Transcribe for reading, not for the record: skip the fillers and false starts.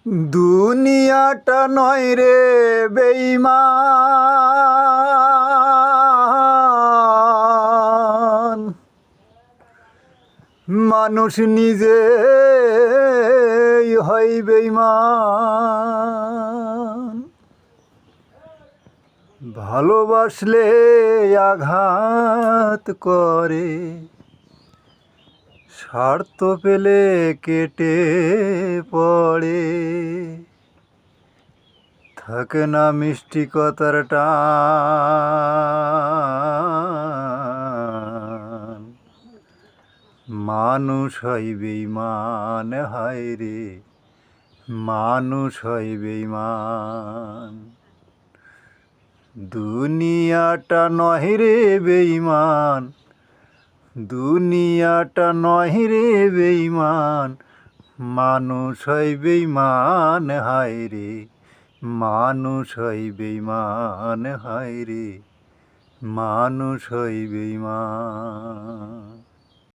দুনিয়াটা নয় রে বেঈমান, মানুষ নিজে হয় বেঈমান। ভালোবাসলে আঘাত করে, স্বার্থ পেলে কেটে পড়ে। থাকে না মিষ্টি কথার টান, মানুষ হয় বেঈমান, হায় রে মানুষ হয় বেঈমান। দুনিয়াটা নয় রে বেঈমান, দুনিয়াটা নয় রে বেঈমান, মানুষ হয় বেঈমান, হায় রে মানুষ হয় বেঈমান, হায় রে মানুষ হয় বেঈমান।